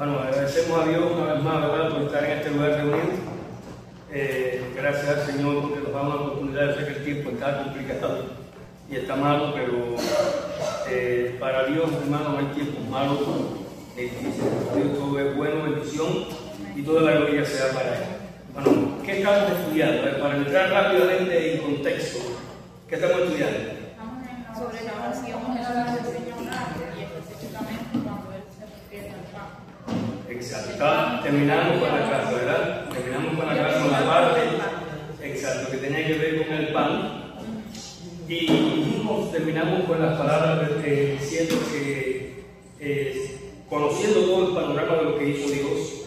Bueno, agradecemos a Dios una vez más, ¿verdad?, por estar en este lugar reunido. Gracias al Señor porque nos da una oportunidad. Yo sé que el tiempo está complicado y está malo, pero para Dios, hermano, no hay tiempos malos. Para Dios todo es bueno, bendición, y toda la gloria sea para Él. Bueno, ¿qué estamos estudiando? Para entrar rápidamente en contexto, ¿qué estamos estudiando? Sobre la oración del Señor y específicamente cuando Él se refiere al pan. Exacto. Terminamos con la casa, ¿verdad? Terminamos con la casa, con la parte, exacto, que tenía que ver con el pan. Y terminamos con las palabras diciendo que conociendo todo el panorama de lo que hizo Dios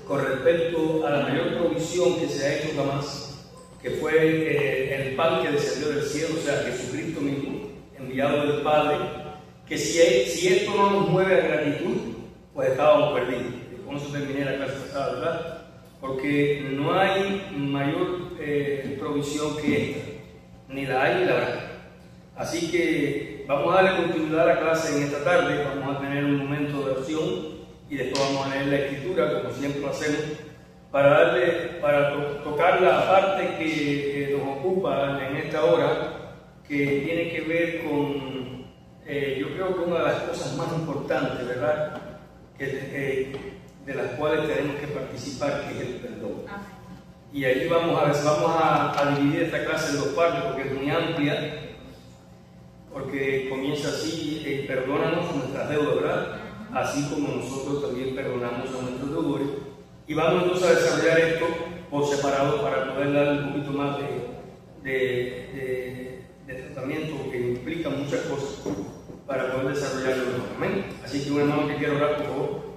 con respecto a la mayor provisión que se ha hecho jamás, que fue el pan que descendió del cielo, o sea, Jesucristo mismo, enviado del Padre, que si esto no nos mueve a gratitud, pues estábamos perdidos. Y con eso terminé la clase pasada, ¿verdad? Porque no hay mayor provisión que esta, ni la hay ni la habrá. Así que vamos a darle continuidad a la clase en esta tarde. Vamos a tener un momento de oración y después vamos a leer la escritura, como siempre lo hacemos, para tocar la parte que nos ocupa en esta hora, que tiene que ver con, yo creo que una de las cosas más importantes, ¿verdad?, de las cuales tenemos que participar, que es el perdón. Y allí vamos a dividir esta clase en dos partes, porque es muy amplia, porque comienza así: perdónanos nuestras deudas, ¿verdad?, así como nosotros también perdonamos a nuestros deudores. Y vamos entonces a desarrollar esto por separado para poder dar un poquito más de tratamiento, que implica muchas cosas, para poder desarrollarlo mejor. Amén. Así que un hermano que quiera orar, por favor.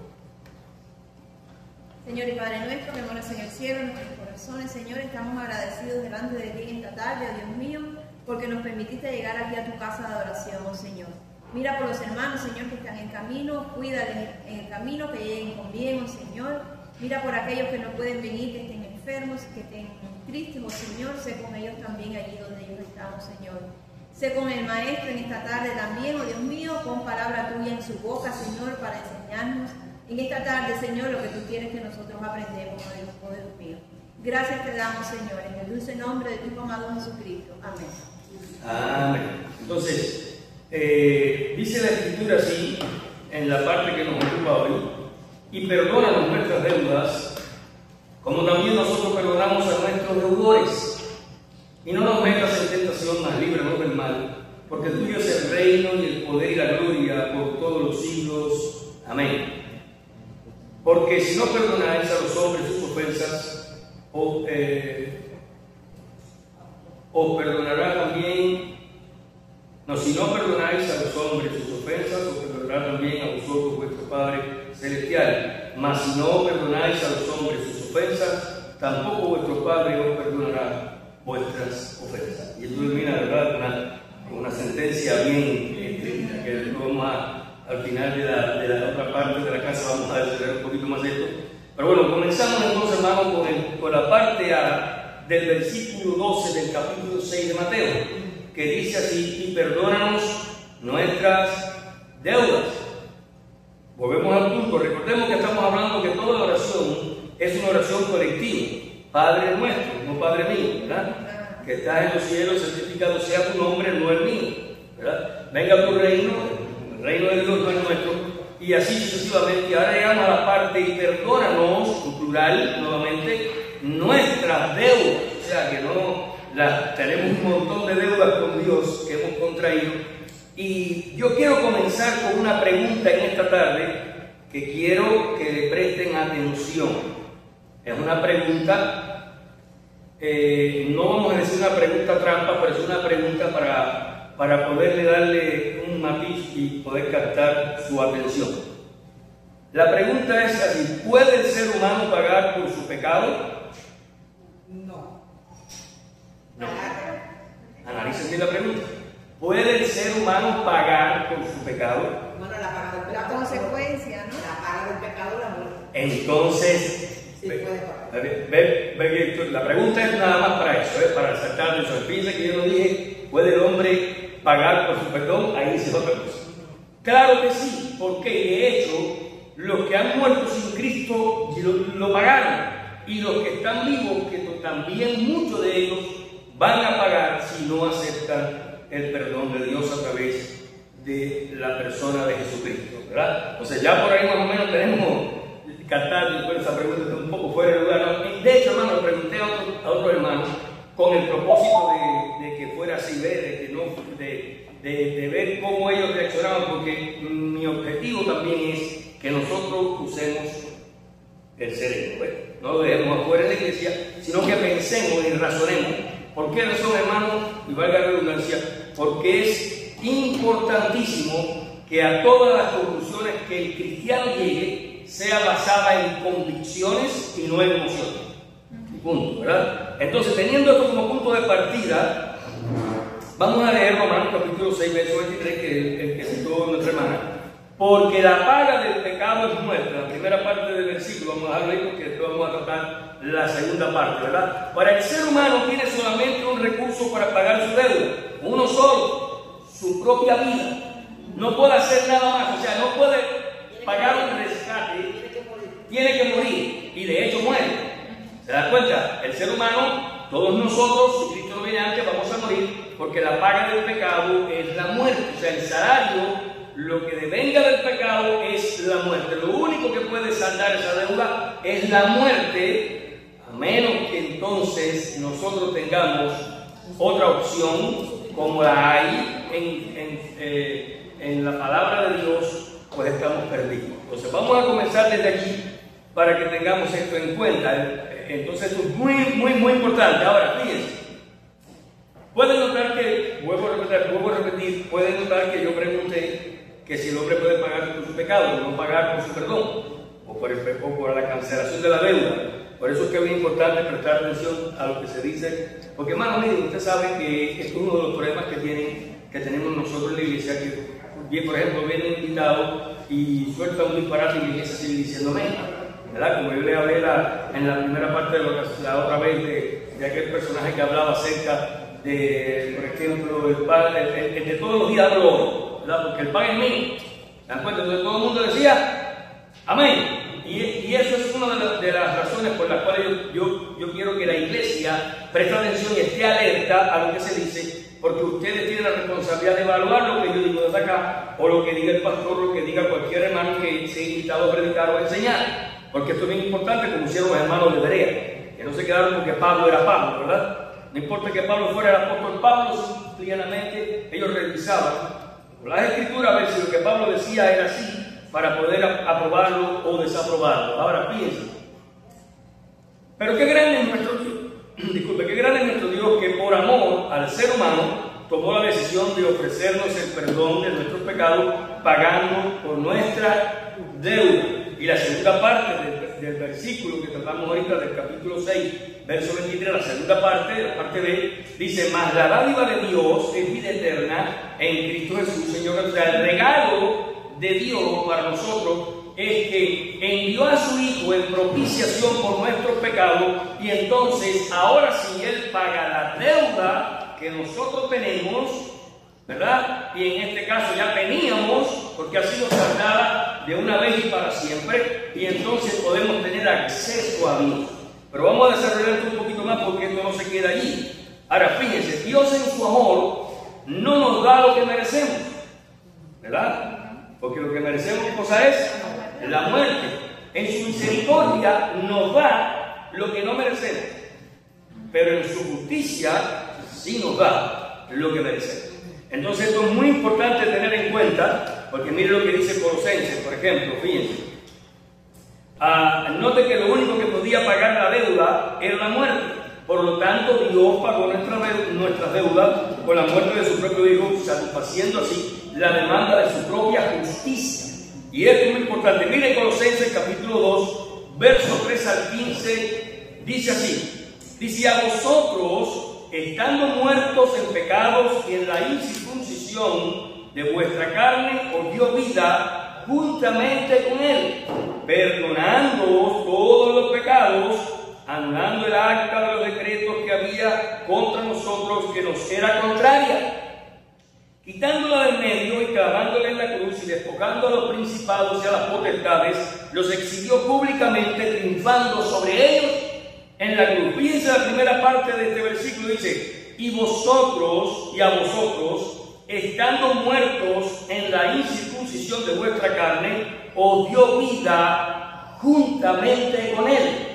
Señor y Padre nuestro, que moras en el cielo, en nuestros corazones, Señor, estamos agradecidos delante de ti en esta tarde, oh Dios mío, porque nos permitiste llegar aquí a tu casa de adoración, oh Señor. Mira por los hermanos, Señor, que están en camino, cuídales en el camino, que lleguen con bien, oh Señor. Mira por aquellos que no pueden venir, que estén enfermos, que estén tristes, oh Señor, sé con ellos también allí donde ellos están, oh Señor. Sé con el Maestro en esta tarde también, oh Dios mío, pon palabra tuya en su boca, Señor, para enseñarnos en esta tarde, Señor, lo que tú quieres que nosotros aprendamos, oh Dios mío. Gracias te damos, Señor, en el dulce nombre de tu Hijo amado Jesucristo. Amén. Amén. Entonces, dice la Escritura así, en la parte que nos ocupa hoy: y perdónanos nuestras deudas, como también nosotros perdonamos a nuestros deudores. Y no nos metas en tentación, mas líbranos del mal, porque tuyo es el reino y el poder y la gloria por todos los siglos. Amén. Porque si no perdonáis a los hombres sus ofensas, os perdonará también. No, si no perdonáis a los hombres sus ofensas, os perdonará también a vosotros vuestro Padre Celestial. Mas si no perdonáis a los hombres sus ofensas, tampoco vuestro Padre os perdonará vuestras ofensas. Y esto termina, ¿verdad?, con una sentencia bien estricta, que vamos al final de la otra parte de la casa vamos a desarrollar un poquito más de esto. Pero bueno, comenzamos entonces, hermano, con la parte A del versículo 12 del capítulo 6 de Mateo, que dice así: y perdónanos nuestras deudas. Volvemos al punto. Recordemos que estamos hablando que toda la oración es una oración colectiva. Padre nuestro, no Padre mío, ¿verdad?, que estás en los cielos, santificado sea tu nombre, no el mío, ¿verdad? Venga tu reino, el reino de Dios no es nuestro, y así sucesivamente. Ahora llegamos a la parte: y perdónanos, en plural, nuevamente, nuestras deudas. O sea, que no tenemos un montón de deudas con Dios que hemos contraído. Y yo quiero comenzar con una pregunta en esta tarde que quiero que le presten atención. Es una pregunta, no vamos a decir una pregunta trampa, pero es una pregunta para poderle darle un matiz y poder captar su atención. La pregunta es así: ¿puede el ser humano pagar por su pecado? No. No. Analicen bien la pregunta. ¿Puede el ser humano pagar por su pecado? Bueno, la paga del pecado. La consecuencia, ¿no? La paga del pecado, la muerte. Entonces, Sí, puede pagar. la pregunta es nada más para eso, para saltar de eso. Fíjense que yo no dije: ¿puede el hombre pagar por su perdón? Ahí dice otra cosa. Claro que sí, porque de hecho, los que han muerto lo pagaron. Y los que están vivos, que también muchos de ellos van a pagar si no aceptan el perdón de Dios a través de la persona de Jesucristo, ¿verdad? O sea, ya por ahí más o menos tenemos cantar, bueno, esa pregunta está un poco fuera de lugar, ¿no? De hecho, hermano, le pregunté a otro hermano con el propósito de que fuera así, de ver cómo ellos reaccionaban, porque mi objetivo también es que nosotros usemos el cerebro, ¿eh? No lo dejemos afuera de la iglesia, sino que pensemos y razonemos. ¿Por qué razón, hermano? Y valga la redundancia, porque es importantísimo que a todas las conclusiones que el cristiano llegue sea basada en convicciones y no en emociones. Punto, ¿verdad? Entonces, teniendo esto como punto de partida, vamos a leer Romanos capítulo 6, verso 23, que es el que citó nuestra hermana. Porque la paga del pecado es muerte. La primera parte del versículo vamos a dejarlo ahí porque después vamos a tratar la segunda parte, ¿verdad? Para el ser humano tiene solamente un recurso para pagar su deuda, uno solo, su propia vida. No puede hacer nada más, o sea, no puede pagar un rescate, tiene que morir y de hecho muere. ¿Se da cuenta? El ser humano, todos nosotros, si Cristo no viene antes, vamos a morir porque la paga del pecado es la muerte. O sea, el salario, lo que devenga del pecado es la muerte. Lo único que puede saldar esa deuda es la muerte, a menos que entonces nosotros tengamos otra opción, como la hay en la palabra de Dios, pues estamos perdidos. Entonces vamos a comenzar desde aquí para que tengamos esto en cuenta. Entonces esto es muy, muy, muy importante. Ahora, fíjense, pueden notar que, vuelvo a repetir, pueden notar que yo pregunté que si el hombre puede pagar por su pecado, no pagar por su perdón, o por la cancelación de la deuda. Por eso es que es muy importante prestar atención a lo que se dice, porque hermano, miren, usted sabe que es uno de los problemas que tenemos nosotros en la iglesia, que por ejemplo viene un invitado y suelta un disparate y la iglesia sigue diciendo amén, ¿verdad? Como yo le hablé en la primera parte de la otra vez de aquel personaje que hablaba acerca de, por ejemplo, el padre, el de todos los días hablo hoy, ¿verdad? Porque el pan es mío. ¿Se dan cuenta? Entonces todo el mundo decía amén. Y eso es una de las razones por las cuales yo quiero que la iglesia preste atención y esté alerta a lo que se dice, porque ustedes tienen la responsabilidad de evaluar lo que yo digo desde acá, o lo que diga el pastor, lo que diga cualquier hermano que sea invitado a predicar o a enseñar. Porque esto es bien importante, como hicieron los hermanos de Berea, que no se quedaron porque Pablo era Pablo, ¿verdad? No importa que Pablo fuera el apóstol Pablo, simplemente ellos revisaban las escrituras a ver si lo que Pablo decía era así, para poder aprobarlo o desaprobarlo. Ahora piensen, pero qué grande es nuestro Dios, disculpe, qué grande es nuestro Dios, que por amor al ser humano tomó la decisión de ofrecernos el perdón de nuestros pecados, pagando por nuestra deuda. Y la segunda parte del versículo que tratamos ahorita del capítulo 6, verso 23, la segunda parte, la parte B, dice: mas la dádiva de Dios es vida eterna en Cristo Jesús, Señor. O sea, el regalo de Dios para nosotros es que envió a su Hijo en propiciación por nuestros pecados, y entonces ahora sí Él paga la deuda que nosotros tenemos, ¿verdad? Y en este caso ya teníamos, porque ha sido saldada de una vez y para siempre, y entonces podemos tener acceso a Dios. Pero vamos a desarrollar esto un poquito más porque esto no se queda allí. Ahora fíjense, Dios en su amor no nos da lo que merecemos, ¿verdad? Porque lo que merecemos, ¿qué cosa es? La muerte. En su misericordia nos da lo que no merecemos, pero en su justicia sí nos da lo que merecemos. Entonces esto es muy importante tener en cuenta, porque mire lo que dice Colosenses, por ejemplo, fíjense. Note que lo único que podía pagar la deuda era la muerte. Por lo tanto, Dios pagó nuestras deudas con la muerte de su propio Hijo, satisfaciendo así la demanda de su propia justicia. Y esto es muy importante. Mire Colosenses capítulo 2, versos 3 al 15, dice así. Dice: a vosotros, estando muertos en pecados y en la incircuncisión de vuestra carne, os dio vida juntamente con Él, perdonándoos todos los pecados, anulando el acta de los decretos que había contra nosotros, que nos era contraria, quitándola del medio y clavándola en la cruz y despojando a los principados y a las potestades, los exhibió públicamente, triunfando sobre ellos en la cruz. Fíjense la primera parte de este versículo, dice: y vosotros y a vosotros, estando muertos en la incircuncisión de vuestra carne, os dio vida juntamente con él.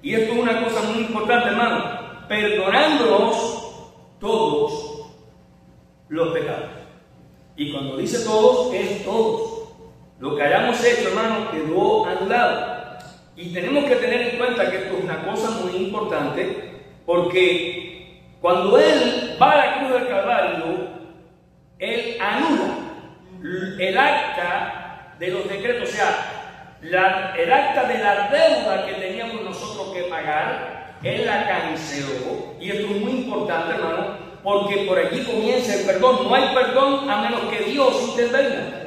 Y esto es una cosa muy importante, hermano, perdonándonos todos los pecados. Y cuando dice todos, es todos. Lo que hayamos hecho, hermano, quedó anulado. Y tenemos que tener en cuenta que esto es una cosa muy importante, porque cuando Él va a la cruz del Calvario, Él anula el acta de los decretos, o sea, el acta de la deuda que teníamos nosotros que pagar, Él la canceló. Y esto es muy importante, hermano, porque por allí comienza el perdón. No hay perdón a menos que Dios intervenga.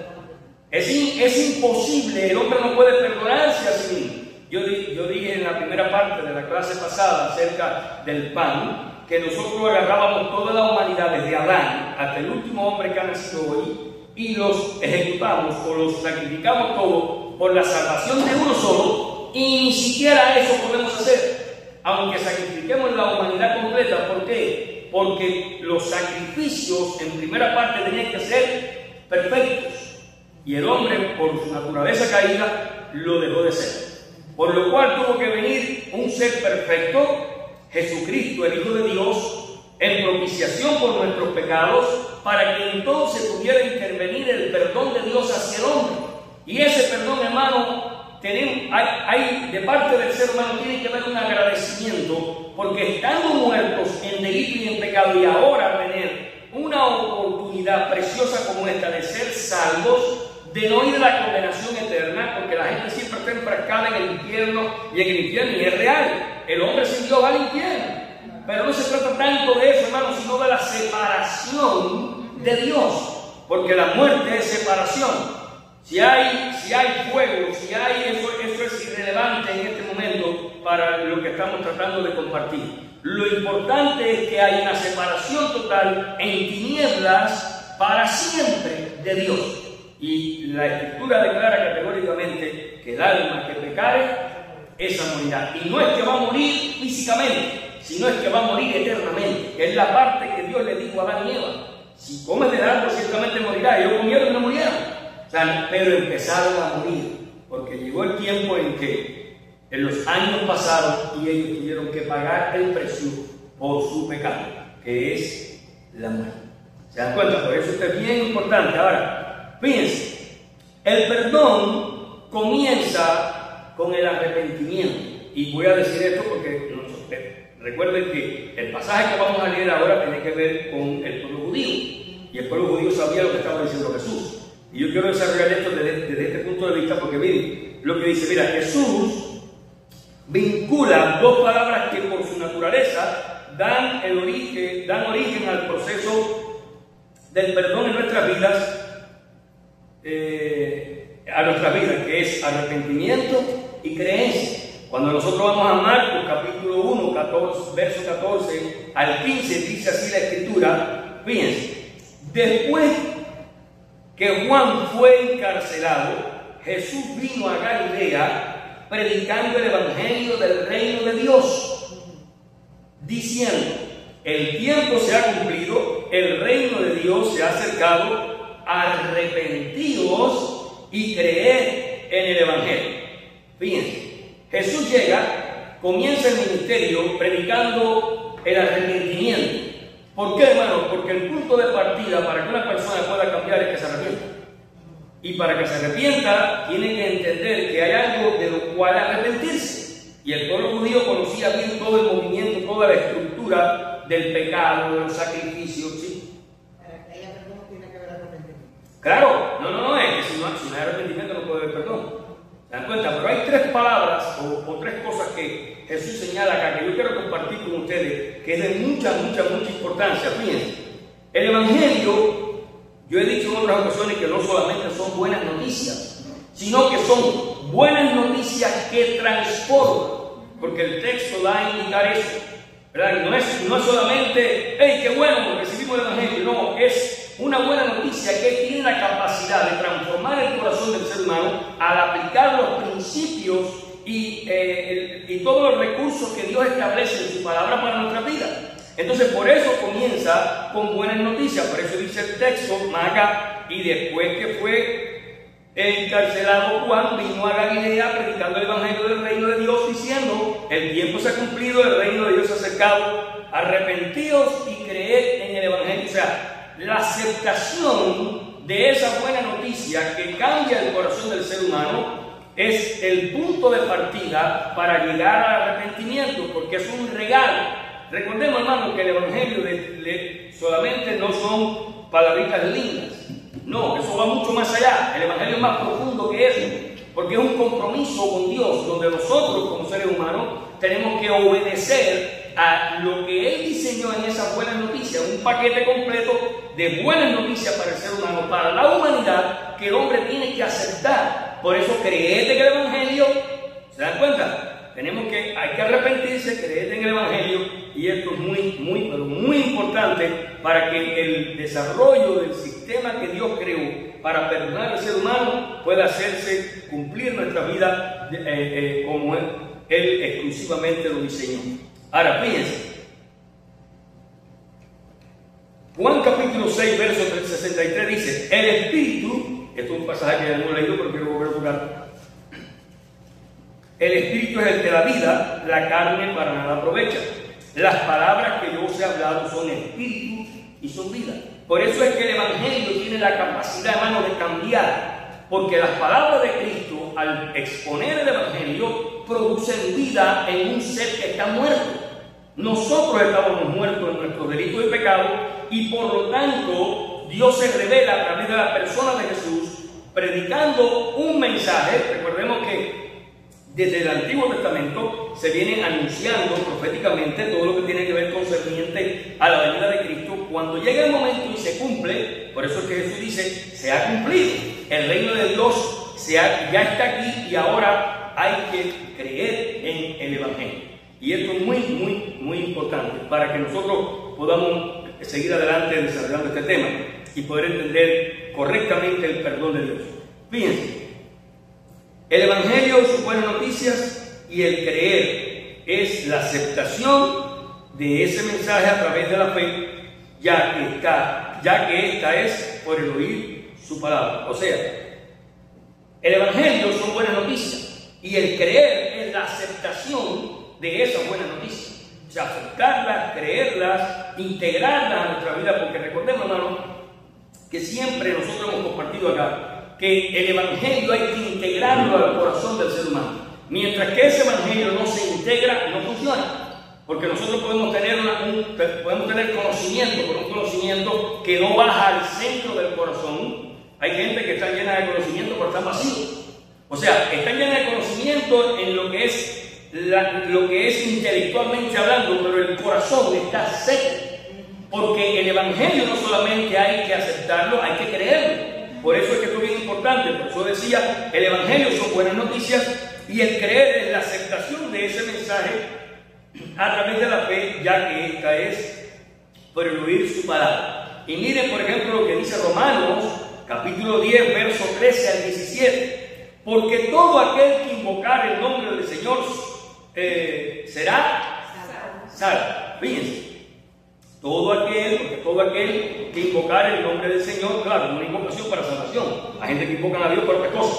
Es imposible, el hombre no puede perdonarse a sí mismo. Yo dije en la primera parte de la clase pasada acerca del pan, que nosotros agarrábamos toda la humanidad desde Adán hasta el último hombre que ha nacido hoy y los ejecutamos o los sacrificamos todos por la salvación de uno solo, y ni siquiera eso podemos hacer, aunque sacrifiquemos la humanidad completa. ¿Por qué? Porque los sacrificios en primera parte tenían que ser perfectos, y el hombre, por su naturaleza caída, lo dejó de ser. Por lo cual tuvo que venir un ser perfecto, Jesucristo, el Hijo de Dios, en propiciación por nuestros pecados, para que entonces pudiera intervenir el perdón de Dios hacia el hombre. Y ese perdón, hermano, hay de parte del ser humano tiene que haber un agradecimiento, porque estando muertos en delito y en pecado, y ahora tener una oportunidad preciosa como esta de ser salvos, de no ir a la condenación eterna, porque la gente siempre está enfrascada en el infierno, y en el infierno, y es real, el hombre sin Dios va al infierno, pero no se trata tanto de eso, hermano, sino de la separación de Dios, porque la muerte es separación. Si hay fuego, eso es irrelevante en este momento para lo que estamos tratando de compartir. Lo importante es que hay una separación total en tinieblas para siempre de Dios. Y la Escritura declara categóricamente que el alma que pecare, esa morirá. Y no es que va a morir físicamente, sino es que va a morir eternamente, que es la parte que Dios le dijo a Adán y Eva: si comes del árbol ciertamente morirá. Ellos comieron y no murieron. O sea, pero empezaron a morir, porque llegó el tiempo en que en los años pasaron y ellos tuvieron que pagar el precio por su pecado, que es la muerte. ¿Se dan cuenta? Por eso esto es bien importante. Ahora, fíjense, el perdón comienza con el arrepentimiento. Y voy a decir esto porque recuerden que el pasaje que vamos a leer ahora tiene que ver con el pueblo judío. Y el pueblo judío sabía lo que estaba diciendo Jesús. Y yo quiero desarrollar esto desde este punto de vista, porque miren lo que dice. Mira, Jesús vincula dos palabras que por su naturaleza dan origen al proceso del perdón en nuestras vidas, que es arrepentimiento y creencia. Cuando nosotros vamos a Marcos capítulo 1, verso 14 al 15, dice así la Escritura. Fíjense: después que Juan fue encarcelado, Jesús vino a Galilea predicando el evangelio del reino de Dios, diciendo: el tiempo se ha cumplido, el reino de Dios se ha acercado, arrepentíos y creed en el evangelio. Fíjense, Jesús llega, comienza el ministerio predicando el arrepentimiento. ¿Por qué, hermano? Porque el punto de partida para que una persona pueda cambiar es que se arrepienta. Y para que se arrepienta, tiene que entender que hay algo de lo cual arrepentirse. Y el pueblo judío conocía bien todo el movimiento, toda la estructura del pecado, de los sacrificios, ¿sí? Ella perdón tiene que haber arrepentimiento. Claro, no, es que si no hay arrepentimiento no puede haber perdón. ¿Se dan cuenta? Pero hay tres palabras o tres cosas que Jesús señala acá, que yo quiero compartir con ustedes, que es de mucha importancia. Fíjense, el evangelio, yo he dicho en otras ocasiones que no solamente son buenas noticias, sino que son buenas noticias que transforman, porque el texto da a indicar eso, ¿verdad? No es solamente, hey, qué bueno, recibimos el evangelio. No, es una buena noticia que tiene la capacidad de transformar el corazón del ser humano al aplicar los principios y todos los recursos que Dios establece en su palabra para nuestra vida. Entonces, por eso comienza con buenas noticias. Por eso dice el texto más acá: y después que fue encarcelado Juan, vino a Galilea predicando el evangelio del reino de Dios, diciendo: el tiempo se ha cumplido, el reino de Dios se ha acercado, arrepentíos y creed en el evangelio. O sea, la aceptación de esa buena noticia que cambia el corazón del ser humano es el punto de partida para llegar al arrepentimiento, porque es un regalo. Recordemos, hermano, que el evangelio solamente no son palabritas lindas. No, eso va mucho más allá. El evangelio es más profundo que eso, porque es un compromiso con Dios, donde nosotros como seres humanos tenemos que obedecer a lo que Él diseñó en esas buenas noticias, un paquete completo de buenas noticias para el ser humano, para la humanidad, que el hombre tiene que aceptar. Por eso creed en el evangelio. ¿Se dan cuenta? Hay que arrepentirse, creer en el evangelio, y esto es muy importante para que el desarrollo del sistema que Dios creó para perdonar al ser humano pueda hacerse cumplir nuestra vida como Él exclusivamente lo diseñó. Ahora, fíjense, Juan capítulo 6, verso 63 dice: el Espíritu, esto es un pasaje que ya hemos leído, pero quiero volver a tocar. El Espíritu es el de la vida, la carne para nada aprovecha. Las palabras que yo os he hablado son espíritu y son vida. Por eso es que el evangelio tiene la capacidad, hermano, de cambiar, porque las palabras de Cristo, al exponer el evangelio, producen vida en un ser que está muerto. Nosotros estábamos muertos en nuestros delitos y pecados, y por lo tanto Dios se revela a través de la persona de Jesús, predicando un mensaje. Recordemos que desde el Antiguo Testamento se viene anunciando proféticamente todo lo que tiene que ver concerniente a la venida de Cristo. Cuando llega el momento y se cumple, por eso es que Jesús dice: se ha cumplido, el reino de Dios ya está aquí, y ahora hay que creer en el evangelio. Y esto es muy importante para que nosotros podamos seguir adelante desarrollando este tema y poder entender correctamente el perdón de Dios. Fíjense, el evangelio, sus buenas noticias, y el creer es la aceptación de ese mensaje a través de la fe, ya que esta es por el oír su palabra. O sea, el evangelio son buenas noticias, y el creer es la aceptación de esas buenas noticias. O sea, aceptarlas, creerlas, integrarlas a nuestra vida, porque recordemos, hermano, que siempre nosotros hemos compartido acá que el evangelio hay que integrarlo al corazón del ser humano. Mientras que ese evangelio no se integra, no funciona. Porque nosotros podemos tener conocimiento, pero un conocimiento que no baja al centro del corazón. Hay gente que está llena de conocimiento, pero está vacío. O sea, está llena de conocimiento en lo que es intelectualmente hablando, pero el corazón está seco. Porque el evangelio no solamente hay que aceptarlo, hay que creerlo. Por eso es que esto es bien importante. Por eso decía, el evangelio son buenas noticias, y el creer es la aceptación de ese mensaje a través de la fe, ya que esta es por el oír su palabra. Y miren, por ejemplo, lo que dice Romanos capítulo 10, verso 13 al 17: porque todo aquel que invocar el nombre del Señor será salvo. Fíjense, todo aquel que invocar el nombre del Señor, claro, una invocación para salvación. Hay gente que invocan a Dios por otras cosas,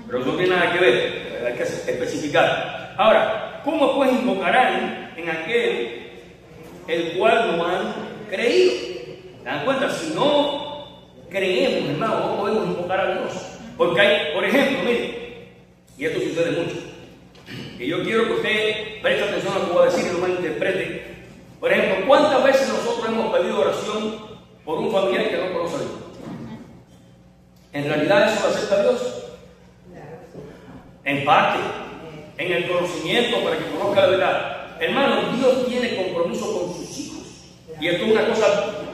pero eso no tiene nada que ver, hay que especificar. Ahora, ¿cómo pues invocarán en aquel el cual no han creído? ¿Se dan cuenta? Si no creemos, hermano, no podemos invocar a Dios. Porque hay, por ejemplo, miren, y esto sucede mucho, que yo quiero que usted preste atención a lo que voy a decir y no malinterprete. Por ejemplo, ¿cuántas veces nosotros hemos pedido oración por un familiar que no conoce a Dios? ¿En realidad eso lo acepta Dios? En parte, en el conocimiento, para que conozca la verdad. Hermano, Dios tiene compromiso con sus hijos. Y esto es una cosa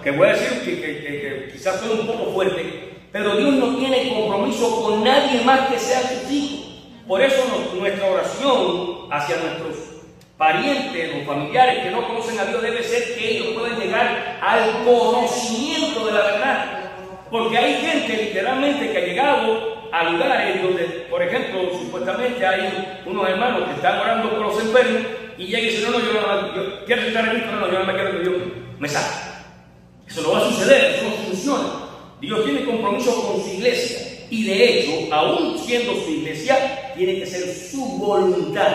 que voy a decir que quizás suene un poco fuerte, pero Dios no tiene compromiso con nadie más que sea sus hijos. Por eso nuestra oración hacia nuestros parientes o familiares que no conocen a Dios debe ser que ellos puedan llegar al conocimiento de la verdad. Porque hay gente literalmente que ha llegado a lugares donde, por ejemplo, supuestamente hay unos hermanos que están orando por los enfermos y llegan y dicen, no, yo quiero estar en Cristo, no, yo no me quiero que Dios me saque. Eso no va a suceder, eso no funciona. Dios tiene compromiso con su iglesia y de hecho, aún siendo su iglesia, tiene que ser su voluntad.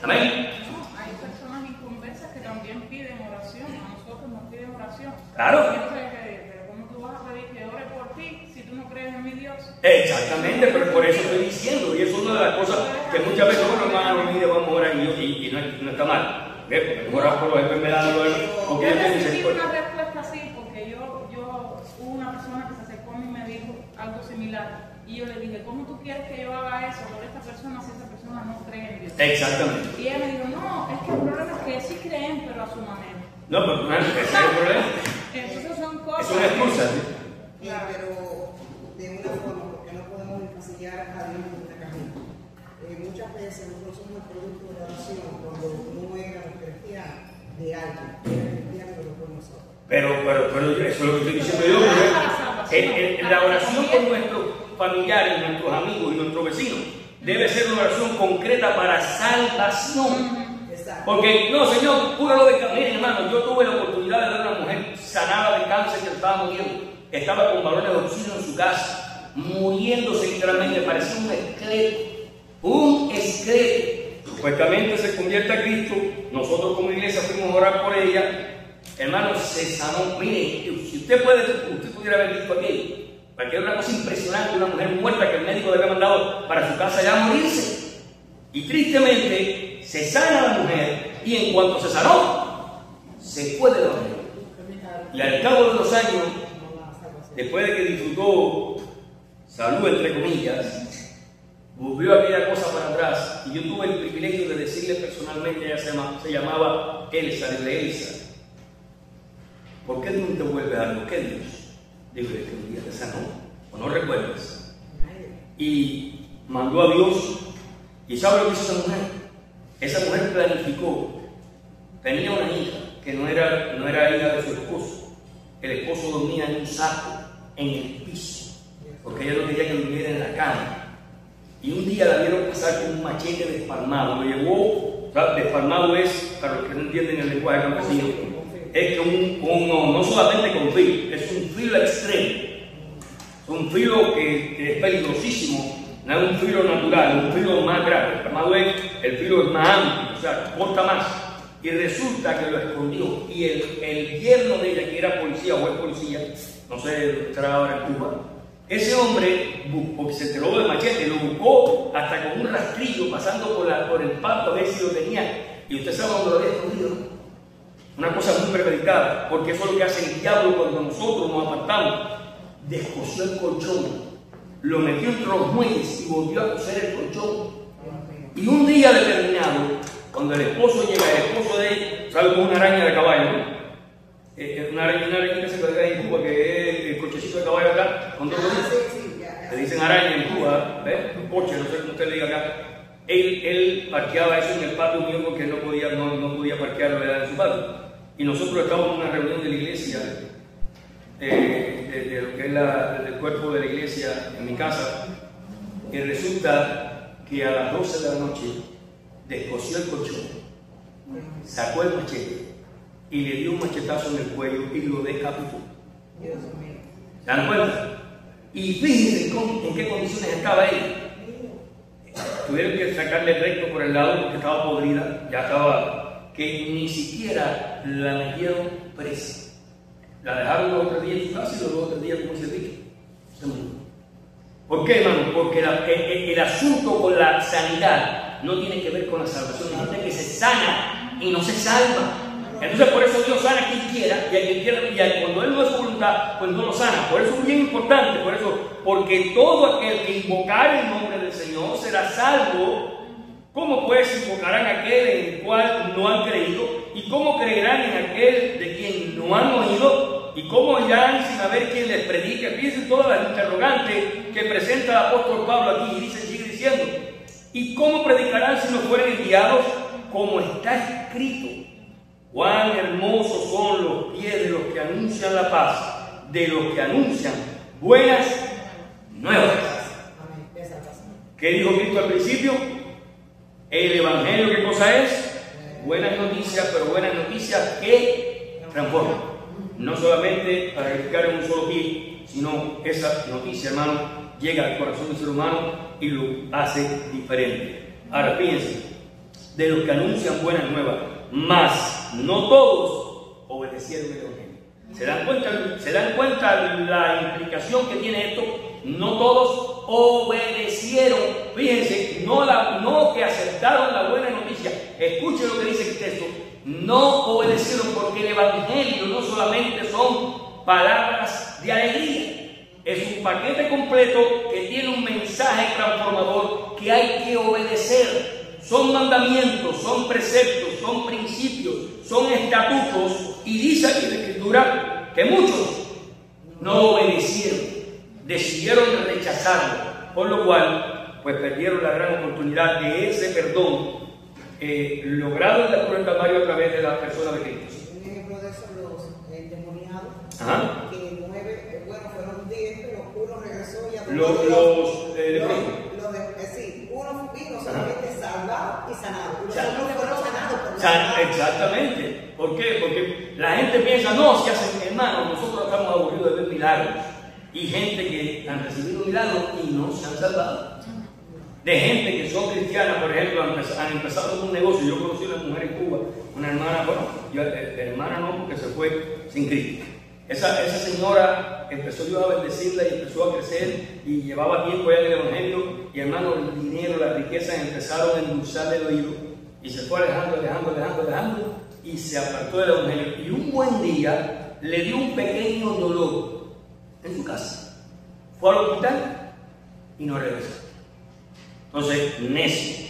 Amén. Hay personas inconversas que también piden oración, a nosotros nos piden oración. Claro. Pero ¿cómo tú vas a pedir que ore por ti si tú no crees en mi Dios? Exactamente, pero por eso estoy diciendo, y eso es una de las cosas que muchas veces, bueno, hermano, vamos a orar y no está mal. Porque orar por las enfermedades, porque yo Dios tiene recibí misericordia. una respuesta así, porque hubo una persona que se acercó a mí y me dijo algo similar. Y yo le dije, ¿cómo tú quieres que yo haga eso por esta persona si esta persona no cree en Dios? Exactamente. Y ella me dijo, no, es que el problema es que sí creen, pero a su manera. No, pero ese es el problema. Entonces son cosas. Es una excusa, ¿sí? Pero de una forma, porque no podemos encasillar a Dios en esta cajita. Muchas veces nosotros somos el producto de la oración cuando no éramos cristianos de alguien, era cristiano pero no por nosotros. Pero eso es lo que estoy diciendo yo. La oración con nuestros familiares, nuestros amigos y nuestros vecinos debe ser una oración concreta para salvación. Exacto. Porque, no, Señor, cúralo de cáncer. Miren, hermano, yo tuve la oportunidad de ver a una mujer sanada de cáncer que estaba muriendo. Estaba con balones de oxígeno en su casa, muriéndose literalmente, parecía un esqueleto. Un esqueleto. Supuestamente se convierte a Cristo. Nosotros como iglesia fuimos a orar por ella. Hermano, se sanó. Mire, si usted pudiera haber visto aquello, porque era una cosa impresionante, una mujer muerta que el médico le había mandado para su casa ya a morirse. Y tristemente se sana la mujer y en cuanto se sanó, se fue de la mujer. Y al cabo de los años, después de que disfrutó salud entre comillas, volvió aquella cosa para atrás y yo tuve el privilegio de decirle personalmente, ella se llamaba Elsa, de Elsa, ¿por qué tú no te vuelves algo? ¿Qué Dios? Digo, es que un día te sanó, o no recuerdas. Y mandó a Dios, y ¿sabe lo que hizo esa mujer? Esa mujer planificó, tenía una hija que no era hija de su esposo. El esposo dormía en un saco, en el piso, porque ella no quería que durmiera en la cama. Y un día la vieron pasar con un machete despalmado. Lo llevó, despalmado es, para los que no entienden el lenguaje campesino, es que no solamente con filo, es un filo extremo. Es un filo que es peligrosísimo, no es un filo natural, es un filo más grande. Despalmado es, el filo es más amplio, o sea, corta más. Y resulta que lo escondió. Y el yerno de ella, que era policía o es policía, no sé, estará ahora en Cuba, ese hombre, porque se enteró del machete, lo buscó hasta con un rastrillo pasando por el pasto a ver si lo tenía. Y usted sabe dónde lo había escondido. Una cosa muy premeditada, porque eso es lo que hace el diablo cuando nosotros nos apartamos. Descosió el colchón, lo metió entre los muelles y volvió a coser el colchón. Y un día determinado, cuando el esposo llega, el esposo de él sale con una araña de caballo, ¿no? Una araña que se carga en Cuba, que es el cochecito de caballo acá, con dos ruedas. Le dicen araña en Cuba, ¿ves? Un coche, no sé cómo usted le diga acá. Él parqueaba eso en el patio mío porque no podía parquearlo en su patio. Y nosotros estábamos en una reunión de la iglesia, de lo que es del cuerpo de la iglesia en mi casa, y resulta que a las 12 de la noche descosió el colchón, sacó el machete y le dio un machetazo en el cuello y lo decapitó. ¿Se dan cuenta? Y fíjense en qué condiciones estaba él. Tuvieron que sacarle recto por el lado porque estaba podrida, ya estaba, que ni siquiera la metieron presa. La dejaron los otros días en su casa y los otros días, como se dice, se murió. ¿Por qué, hermano? Porque el asunto con la sanidad no tiene que ver con la salvación. Hay gente que se sana y no se salva. Entonces por eso Dios sana a quien quiera y a quien quiera, y cuando Él no es su voluntad, pues no lo sana. Por eso es bien importante, porque todo aquel que invocar el nombre del Señor será salvo. ¿Cómo pues invocarán a aquel en el cual no han creído? ¿Y cómo creerán en aquel de quien no han oído? ¿Y cómo irán sin haber quien les predique? Fíjense todas las interrogantes que presenta el apóstol Pablo aquí, y sigue diciendo, ¿y cómo predicarán si no fueren enviados? Como está escrito, cuán hermosos son los pies de los que anuncian la paz, de los que anuncian buenas nuevas. Amén. Esa casa. ¿Qué dijo Cristo al principio? El Evangelio, ¿qué cosa es? Buenas noticias, pero buenas noticias que transforman. No solamente para edificar en un solo pie, sino esa noticia, hermano, llega al corazón del ser humano y lo hace diferente. Ahora, fíjense, de los que anuncian buenas nuevas, mas no todos obedecieron el Evangelio. ¿Se dan cuenta la implicación que tiene esto? No todos obedecieron. Fíjense, no que aceptaron la buena noticia. Escuchen lo que dice el texto. No obedecieron, porque el Evangelio no solamente son palabras de alegría. Es un paquete completo que tiene un mensaje transformador que hay que obedecer. Son mandamientos, son preceptos, son principios, son estatutos. Y dice aquí la Escritura que muchos no obedecieron, decidieron rechazarlo, por lo cual pues perdieron la gran oportunidad de ese perdón logrado en la cruz del Calvario a través de la persona de Cristo. Un ejemplo de eso, los endemoniados, Ajá. que 9, bueno, fueron 10, pero uno regresó y a sí, uno vino solamente salvado y sanado. Los otros fueron sanados por la Exactamente. ¿Por qué? Porque la gente piensa, no, si hacen, hermano, nosotros estamos aburridos de ver milagros. Y gente que han recibido milagros y no se han salvado. De gente que son cristianas, por ejemplo, han empezado un negocio. Yo conocí a una mujer en Cuba, una hermana, bueno, hermana no, porque se fue sin Cristo. Esa señora empezó Dios a bendecirla y empezó a crecer y llevaba tiempo ya en el Evangelio. Y hermano, el dinero, las riquezas empezaron a endulzarle el oído y se fue alejando y se apartó del Evangelio. Y un buen día le dio un pequeño dolor en su casa. Fue al hospital y no regresó. Entonces, necio,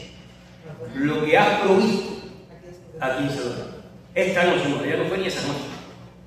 lo que has provisto, aquí se lo da. Esta noche, ya no fue ni esa noche,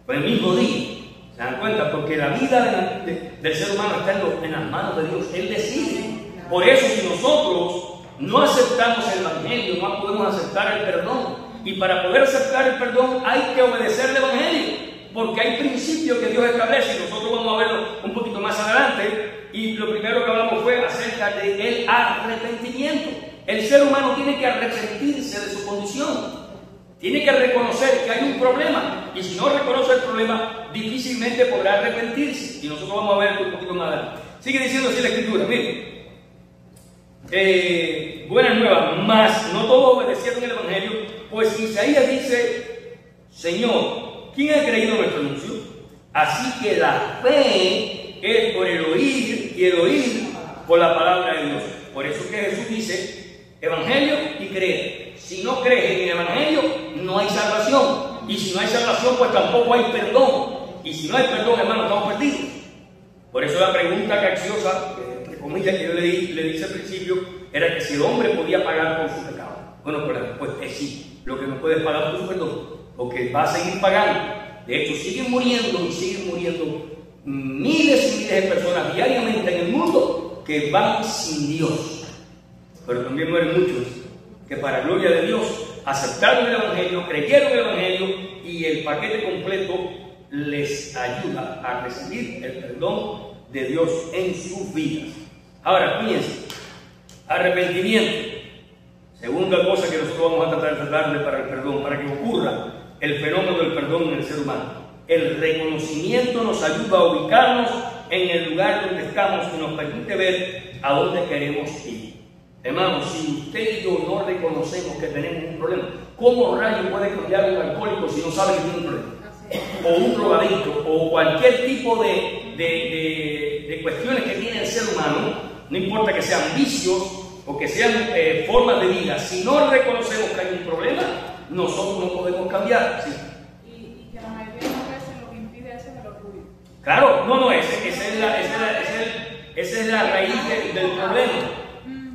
fue el mismo día. ¿Se dan cuenta? Porque la vida del ser humano está en las manos de Dios. Él decide. Por eso, si nosotros no aceptamos el Evangelio, no podemos aceptar el perdón. Y para poder aceptar el perdón hay que obedecer el Evangelio. Porque hay principios que Dios establece y nosotros vamos a verlo un poquito más adelante. Y lo primero que hablamos fue acerca del arrepentimiento. El ser humano tiene que arrepentirse de su condición. Tiene que reconocer que hay un problema. Y si no reconoce el problema, difícilmente podrá arrepentirse. Y nosotros vamos a verlo un poquito más adelante. Sigue diciendo así la Escritura. Miren. Buenas nuevas, mas no todos obedecieron el Evangelio. Pues Isaías dice: Señor, ¿quién ha creído nuestro anuncio? Así que la fe es por el oír y el oír por la palabra de Dios. Por eso que Jesús dice Evangelio y creer. Si no crees en el Evangelio, no hay salvación. Y si no hay salvación, pues tampoco hay perdón. Y si no hay perdón, hermano, estamos perdidos. Por eso la pregunta capciosa, entre comillas, que yo le dije al principio, era que si el hombre podía pagar por su pecado. Bueno, pues la respuesta es sí. Lo que no puede pagar por su perdón, porque va a seguir pagando. De hecho, siguen muriendo miles y miles de personas diariamente en el mundo que van sin Dios. Pero también mueren muchos que para gloria de Dios aceptaron el Evangelio, creyeron el Evangelio y el paquete completo les ayuda a recibir el perdón de Dios en sus vidas. Ahora, fíjense, arrepentimiento. Segunda cosa que nosotros vamos a tratar de darle para el perdón, para que ocurra el fenómeno del perdón en el ser humano. El reconocimiento nos ayuda a ubicarnos en el lugar donde estamos y nos permite ver a dónde queremos ir. Hermanos, si usted y yo no reconocemos que tenemos un problema, ¿cómo rayo puede cambiar un alcohólico si no sabe que tiene un problema? O un drogadicto, o cualquier tipo de cuestiones que tiene el ser humano, no importa que sean vicios o que sean formas de vida, si no reconocemos que hay un problema, nosotros no podemos cambiar. ¿Sí? Y que la mayoría de las veces lo que impide eso es el orgullo. Claro, esa es la raíz del problema.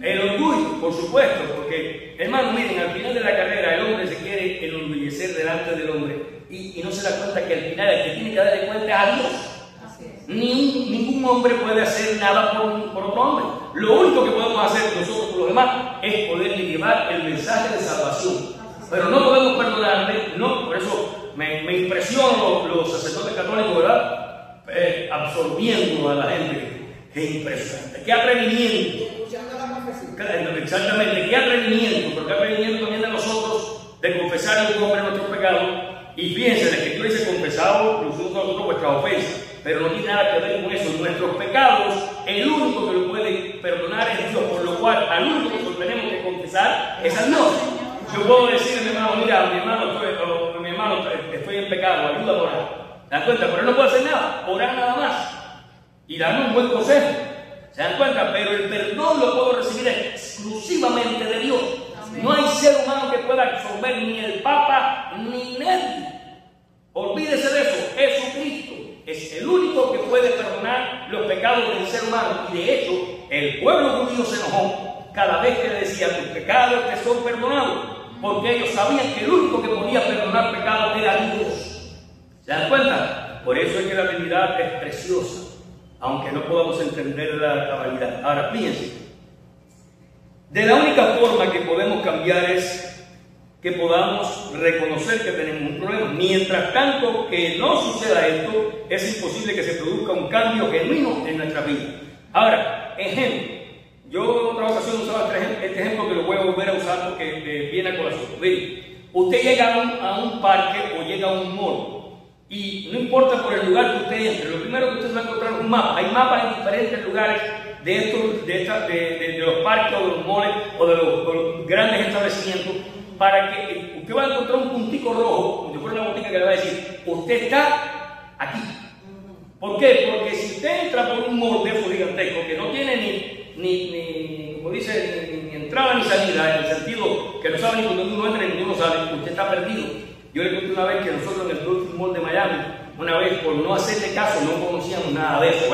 El orgullo, por supuesto, porque, hermano, miren, al final de la carrera el hombre se quiere enorgullecer delante del hombre y no se da cuenta que al final el que tiene que darle cuenta es a Dios. Ningún hombre puede hacer nada por otro hombre. Lo único que podemos hacer nosotros por los demás es poderle llevar el mensaje de salvación. Pero no podemos perdonarle, no, por eso me impresionan los sacerdotes católicos, ¿verdad? absorbiendo a la gente. Qué impresionante, qué atrevimiento. Escuchando la profecía. Claro, exactamente, qué atrevimiento, porque atrevimiento también de nosotros de confesar en nombre de nuestros pecados. Y fíjense, la Escritura dice confesado los unos a los otros vuestras ofensas, pero no tiene nada que ver con eso. Nuestros pecados, el único que lo puede perdonar es Dios, por lo cual al único que nosotros tenemos que confesar es a Dios. Yo puedo decirle a mi hermano, mira, mi hermano, estoy en pecado, ayúdame a orar. ¿Se dan cuenta? Pero él no puede hacer nada, orar nada más y darme un buen consejo. ¿Se dan cuenta? Pero el perdón lo puedo recibir exclusivamente de Dios. Amén. No hay ser humano que pueda absorber, ni el Papa, ni nadie. Olvídese de eso. Jesucristo es el único que puede perdonar los pecados del ser humano. Y de hecho, el pueblo judío se enojó cada vez que le decía, tus pecados te son perdonados. Porque ellos sabían que el único que podía perdonar pecados era Dios. ¿Se dan cuenta? Por eso es que la Trinidad es preciosa, aunque no podamos entender la cabalidad. Ahora, fíjense, de la única forma que podemos cambiar es que podamos reconocer que tenemos un problema. Mientras tanto que no suceda esto, es imposible que se produzca un cambio genuino en nuestra vida. Ahora, ejemplo, yo en otra ocasión usaba este ejemplo que lo voy a volver a usar porque viene a colación. Miren, usted llega a un parque o llega a un mall. Y no importa por el lugar que usted entre, lo primero que usted va a encontrar es un mapa. Hay mapas en diferentes lugares de los parques o de los malls o de los grandes establecimientos, para que usted va a encontrar un puntico rojo, como si fuera una botica que le va a decir, usted está aquí. ¿Por qué? Porque si usted entra por un mall de eso gigantesco que no tiene como dice, ni entrada ni salida, en el sentido que no sabe ni cuando uno entra ni cuando uno sale, usted está perdido. Yo le conté una vez que nosotros en el Dolphin Mall de Miami, una vez por no hacerle caso, no conocíamos nada de eso,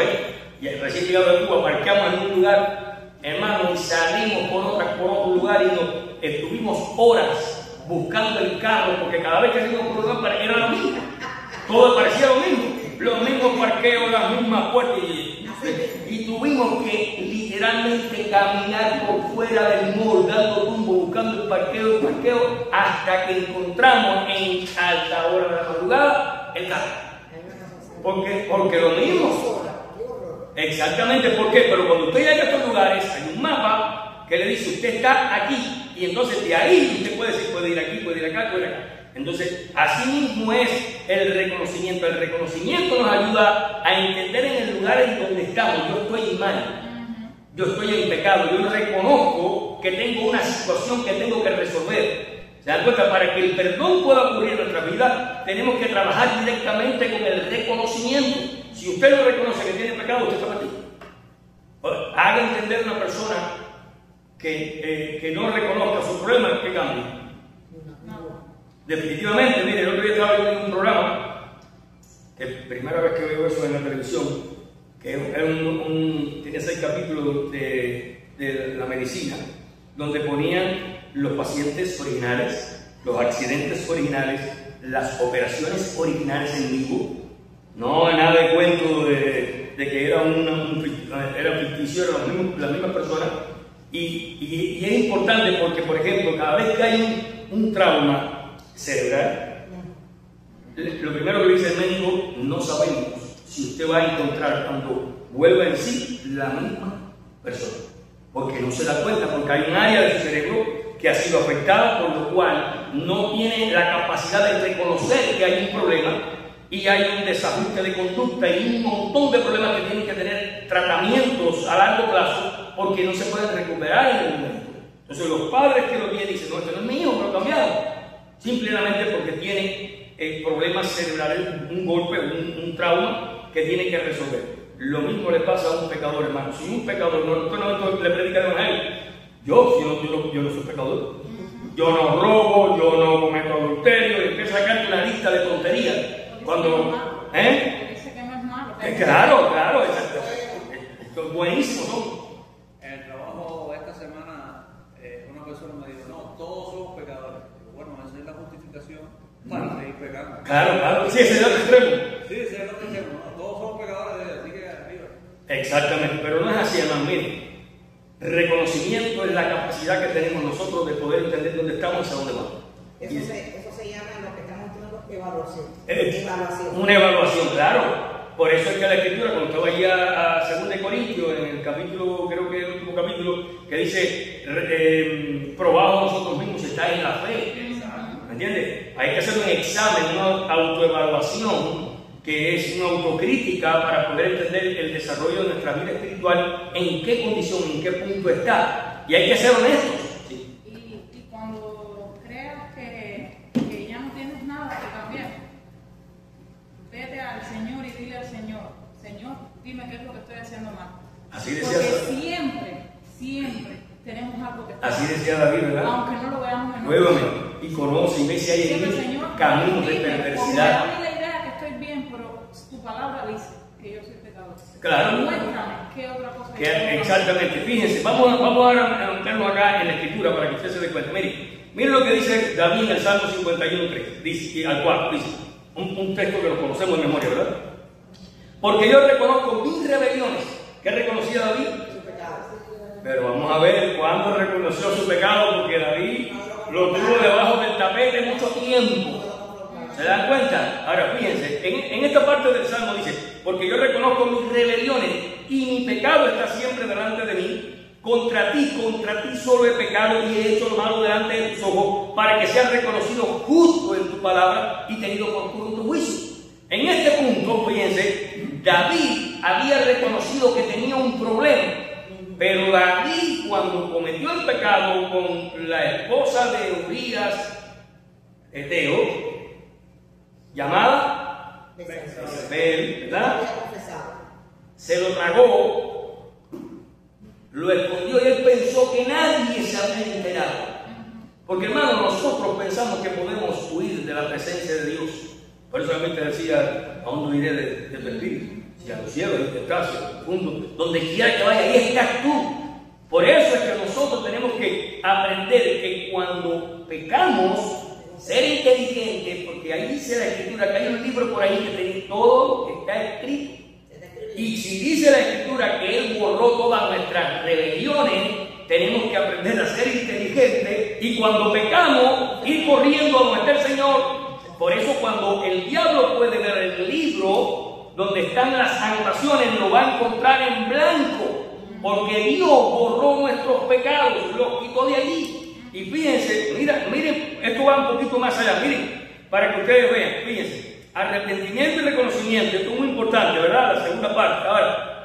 y recién llegado de Cuba, parqueamos en un lugar, hermano, y salimos por otro lugar y estuvimos horas buscando el carro, porque cada vez que salimos por un lugar era lo mismo, todo parecía lo mismo, los mismos parqueos, las mismas puertas, y tuvimos que literalmente caminar por fuera del mall, dando rumbo, buscando el parqueo, hasta que encontramos en alta hora de la madrugada el carro. Porque lo mismo. Exactamente, ¿por qué? Pero cuando usted llega a estos lugares, hay un mapa que le dice, usted está aquí, y entonces de ahí usted puede decir, puede ir aquí, puede ir acá, puede ir acá. Entonces, así mismo es el reconocimiento. El reconocimiento nos ayuda a entender en el lugar en donde estamos. Yo estoy mal, yo estoy en pecado, yo reconozco que tengo una situación que tengo que resolver. ¿Se dan cuenta? Para que el perdón pueda ocurrir en nuestra vida, tenemos que trabajar directamente con el reconocimiento. Si usted no reconoce que tiene pecado, usted está perdido. Haga entender a una persona que no reconozca su problema, que cambie. Definitivamente, mire, el otro día estaba viendo un programa, que primera vez que veo eso en la televisión, que tenía 6 capítulos de la medicina, donde ponían los pacientes originales, los accidentes originales, las operaciones originales en vivo. No, nada de cuento de que era ficticio, eran las mismas personas. Y es importante porque, por ejemplo, cada vez que hay un trauma cerebral, lo primero que dice el médico, no sabemos si usted va a encontrar cuando vuelva en sí la misma persona, porque no se da cuenta, porque hay un área de su cerebro que ha sido afectada, por lo cual no tiene la capacidad de reconocer que hay un problema y hay un desajuste de conducta y un montón de problemas que tienen que tener tratamientos a largo plazo porque no se pueden recuperar en el momento. Entonces los padres que lo tienen dicen, no, este no es mi hijo, pero cambiado. Simplemente porque tiene problemas cerebrales, un golpe, un trauma que tiene que resolver. Lo mismo le pasa a un pecador, hermano. Si un pecador no le predica el evangelio, yo no soy pecador. Yo no robo, yo no cometo adulterio, y empieza a sacarte una lista de tonterías. Cuando, dice que no es malo. Claro, esto es buenísimo, ¿no? En el trabajo esta semana, una persona me dijo, no, todos somos pecadores. Bueno, esa es la justificación para seguir pecando. Claro, sí, ese es el otro extremo. Sí, ese es el otro extremo, ¿no? Todos somos pecadores, así que arriba. Exactamente, pero no es así, hermano. Mire, reconocimiento es la capacidad que tenemos nosotros de poder entender dónde estamos y hacia dónde vamos. Eso se llama en lo que estamos estudiando evaluación. Una evaluación, claro. Por eso es que la Escritura, cuando estaba ahí a 2 Corintios, en el capítulo, creo que el último capítulo, que dice, probados nosotros mismos si estáis en la fe. ¿Me entiendes? Hay que hacer un examen, una autoevaluación, que es una autocrítica para poder entender el desarrollo de nuestra vida espiritual, en qué condición, en qué punto está. Y hay que ser honestos. Sí. Y cuando creas que ya no tienes nada que cambiar, vete al Señor y dile al Señor, Señor, dime qué es lo que estoy haciendo mal. Así decía Porque siempre tenemos algo que hacer. Así decía David, ¿verdad? Aunque no lo veamos en Muévame y conoce y ve si hay en mí caminos de perversidad. Dame la idea que estoy bien, pero tu palabra dice que yo soy pecador. Claro. Muéstrame qué otra cosa hay que Exactamente. Fíjense, vamos a meternos acá en la Escritura para que usted se dé cuenta. Miren lo que dice David en el Salmo 51:3, dice, al 4, dice, un texto que lo conocemos en memoria, ¿verdad? Porque yo reconozco mis rebeliones. ¿Qué reconocía David? Su pecado. Pero vamos a ver cuándo reconoció su pecado, porque David lo tuvo debajo del tapete mucho tiempo. ¿Se dan cuenta? Ahora fíjense, en esta parte del Salmo dice, porque yo reconozco mis rebeliones y mi pecado está siempre delante de mí. Contra ti solo he pecado y he hecho lo malo delante de tus ojos, para que seas reconocido justo en tu palabra y tenido por puro en tu juicio. En este punto, fíjense, David había reconocido que tenía un problema, pero David, cuando cometió el pecado con la esposa de Urías, Eteo, llamada Jezabel, ¿verdad? Se lo tragó, lo escondió y él pensó que nadie se había enterado. Porque, hermano, nosotros pensamos que podemos huir de la presencia de Dios. Por eso realmente decía, ¿a dónde iré de tu espíritu? Si a los cielos, en este caso, en el mundo, donde quiera que vaya, ahí estás tú. Por eso es que nosotros tenemos que aprender que cuando pecamos, ser inteligentes, porque ahí dice la Escritura, que hay un libro por ahí que tiene todo lo que está escrito. Y si dice la Escritura que Él borró todas nuestras rebeliones, tenemos que aprender a ser inteligentes y cuando pecamos, ir corriendo a donde está el Señor. Por eso cuando el diablo puede ver el libro donde están las anotaciones, lo va a encontrar en blanco, porque Dios borró nuestros pecados, los quitó de allí. Y fíjense, miren, esto va un poquito más allá, miren, para que ustedes vean, fíjense. Arrepentimiento y reconocimiento, esto es muy importante, ¿verdad? La segunda parte. Ahora,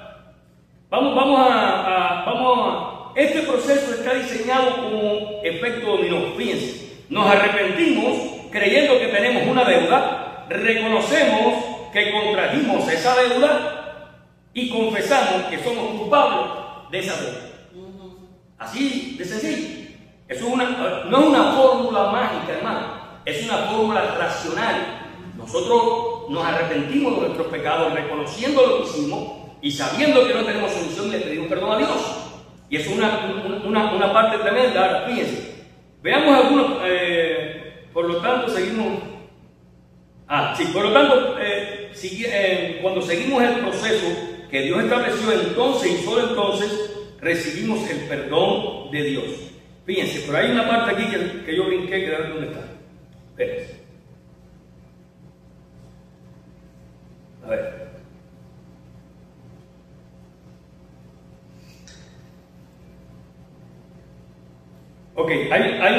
este proceso está diseñado como efecto dominó. Fíjense, nos arrepentimos creyendo que tenemos una deuda, reconocemos que contrajimos esa deuda y confesamos que somos culpables de esa deuda. Así de sencillo. Eso no es una fórmula mágica, hermano, es una fórmula racional. Nosotros nos arrepentimos de nuestros pecados, reconociendo lo que hicimos y sabiendo que no tenemos solución, le pedimos perdón a Dios. Y es una parte tremenda. Ahora, fíjense, veamos algunos, por lo tanto, seguimos. Por lo tanto, cuando seguimos el proceso que Dios estableció, entonces y solo entonces recibimos el perdón de Dios. Fíjense, pero hay una parte aquí que yo brinqué, que ¿dónde está? Espérense. A ver. Ok, hay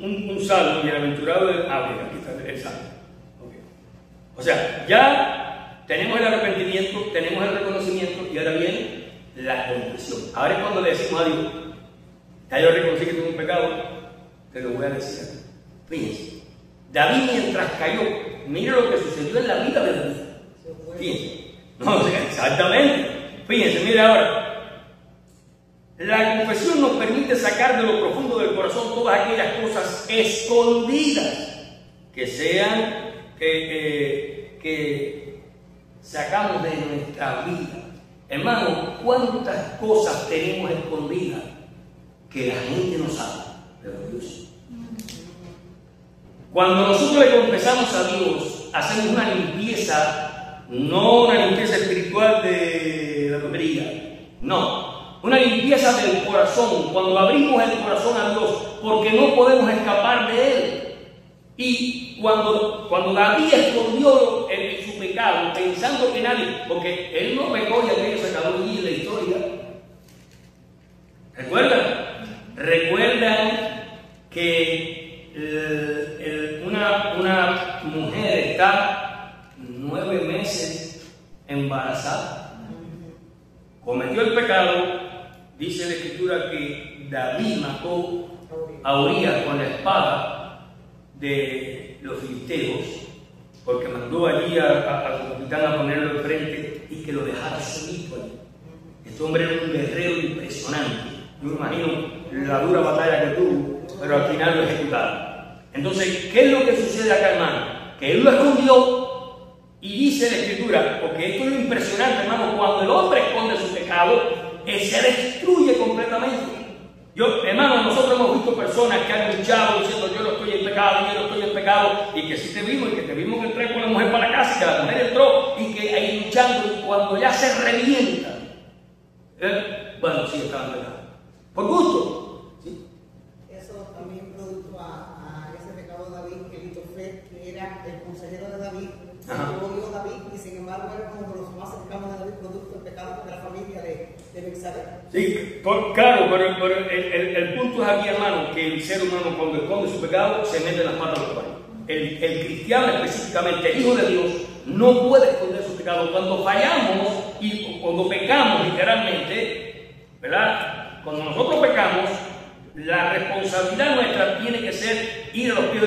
un salmo bienaventurado de aquí está el salmo. Okay. O sea, ya tenemos el arrepentimiento, tenemos el reconocimiento y ahora viene la confesión. Ahora es cuando le decimos a Dios, ya yo reconocí que tengo un pecado, te lo voy a decir. Fíjense, David mientras cayó, mire lo que sucedió en la vida de David. Fíjense, no, exactamente. Fíjense, mire ahora. La confesión nos permite sacar de lo profundo del corazón todas aquellas cosas escondidas que sacamos de nuestra vida. Hermano, ¿cuántas cosas tenemos escondidas que la gente no sabe? Pero Dios. Cuando nosotros le confesamos a Dios, hacemos una limpieza, no una limpieza espiritual de la tontería, no. Una limpieza del corazón, cuando abrimos el corazón a Dios, porque no podemos escapar de Él. Y cuando David escondió su pecado pensando que nadie, porque él no pecó y aquello se acabó allí en la historia. ¿Recuerdan que una mujer está 9 meses embarazada? Cometió el pecado, dice la Escritura que David mató a Urías con la espada de los filisteos, porque mandó allí a su capitán a ponerlo enfrente y que lo dejara solito allí. Este hombre era un guerrero impresionante. Yo me imagino la dura batalla que tuvo, pero al final lo ejecutaron. Entonces, ¿qué es lo que sucede acá, hermano? Que él lo escondió y dice la Escritura, porque esto es lo impresionante, hermano, cuando el hombre esconde su pecado, él se destruye completamente. Hermano, nosotros hemos visto personas que han luchado diciendo yo no estoy en pecado, yo no estoy en pecado, y que sí te vimos, y que te vimos que entré con la mujer para la casa, y que la mujer entró, y que ahí luchando, y cuando ya se revienta, bueno, sí, estaban en pecado. Por gusto. ¿Sí? Eso también producto a ese pecado de David, que Elitofet, que era el consejero de David, lo odió David, y sin embargo era uno de los más cercanos de David, producto del pecado de la familia de Betsabé. Sí, claro, pero el punto es aquí, hermano, que el ser humano cuando esconde su pecado se mete en las patas de los caballos. El cristiano específicamente, el hijo de Dios, no puede esconder su pecado. Cuando fallamos y cuando pecamos literalmente, ¿verdad? Cuando nosotros pecamos, la responsabilidad nuestra tiene que ser ir a los pies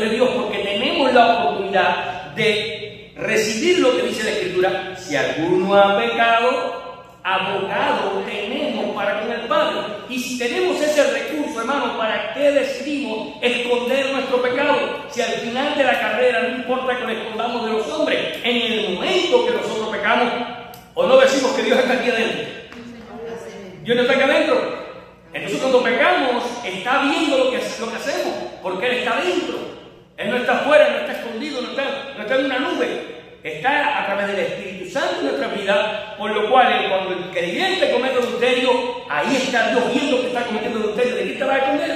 de Dios, porque tenemos la oportunidad de recibir lo que dice la Escritura. Si alguno ha pecado, abogado tenemos para con el Padre. Y si tenemos ese recurso, hermano, ¿para qué decidimos esconder nuestro pecado? Si al final de la carrera no importa que lo escondamos de los hombres, en el momento que nosotros pecamos, o no decimos que Dios está aquí adentro. Dios no está aquí adentro. Entonces cuando pecamos, está viendo lo que hacemos, porque Él está dentro. Él no está afuera, no está escondido, no está en una nube. Está a través del Espíritu Santo en nuestra vida, por lo cual cuando el creyente comete adulterio, ahí está Dios viendo que está cometiendo adulterio. ¿De qué te vas a esconder?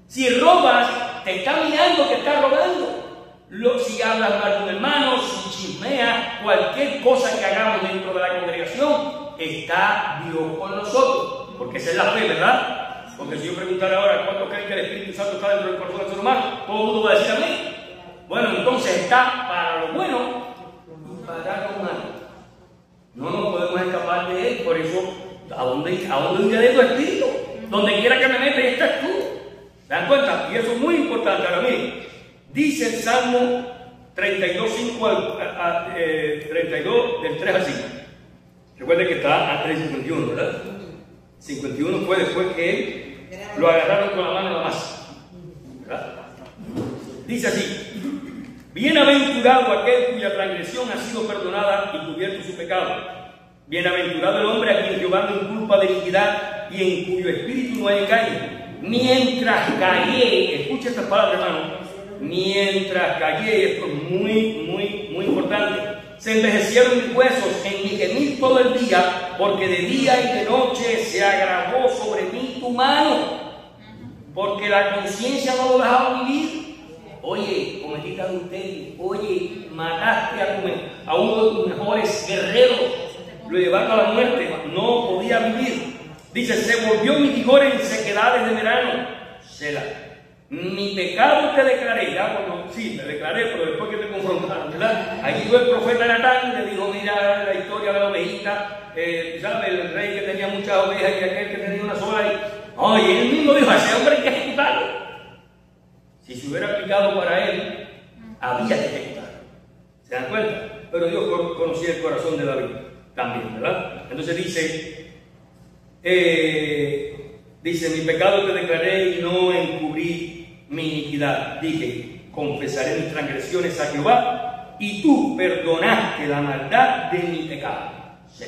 Si robas, te está mirando que estás robando. Si hablas mal con hermanos, si chismeas, cualquier cosa que hagamos dentro de la congregación, está Dios con nosotros, porque esa es la fe, ¿verdad? Porque si yo preguntara ahora cuántos creen que el Espíritu Santo está dentro del corazón del ser humano, todo el mundo va a decir amén. Bueno, entonces está para lo bueno y para lo malo. No nos podemos escapar de Él, por eso, ¿a dónde iré de tu espíritu? Donde quiera que me metas, estás tú. ¿Se dan cuenta? Y eso es muy importante. Ahora miren, dice el Salmo 32, 32, del 3 al 5. Recuerden que está hasta el 51, ¿verdad? 51 fue después que él lo agarraron con la mano en la masa, ¿verdad? Dice así: bienaventurado aquel cuya transgresión ha sido perdonada y cubierto su pecado. Bienaventurado el hombre a quien Jehová no inculpa de iniquidad y en cuyo espíritu no hay engaño. Mientras callé, escucha estas palabras, hermano. Mientras callé, esto es muy importante. Se envejecieron mis huesos en mi gemir todo el día, porque de día y de noche se agravó sobre mí tu mano, porque la conciencia no lo dejaba vivir. Oye, cometiste adulterio, oye, mataste a uno de tus mejores guerreros, lo llevaste a la muerte, no podía vivir. Dice, se volvió mi vigor en sequedades de verano. Selah. Mi pecado te declaré, ya cuando sí, me declaré, pero después que te confrontaron, ¿verdad? Ahí llegó el profeta Natán y le dijo, mira la historia de la ovejita, ¿sabes? El rey que tenía muchas ovejas y aquel que tenía una sola. Oye, él mismo dijo, a ese hombre hay que ejecutarlo. Si se hubiera aplicado para él, había que ejecutarlo. ¿Se dan cuenta? Pero Dios conocía el corazón de David también, ¿verdad? Entonces dice, mi pecado te declaré y no encubrí mi iniquidad. Dije, confesaré mis transgresiones a Jehová y tú perdonaste la maldad de mi pecado. Sí.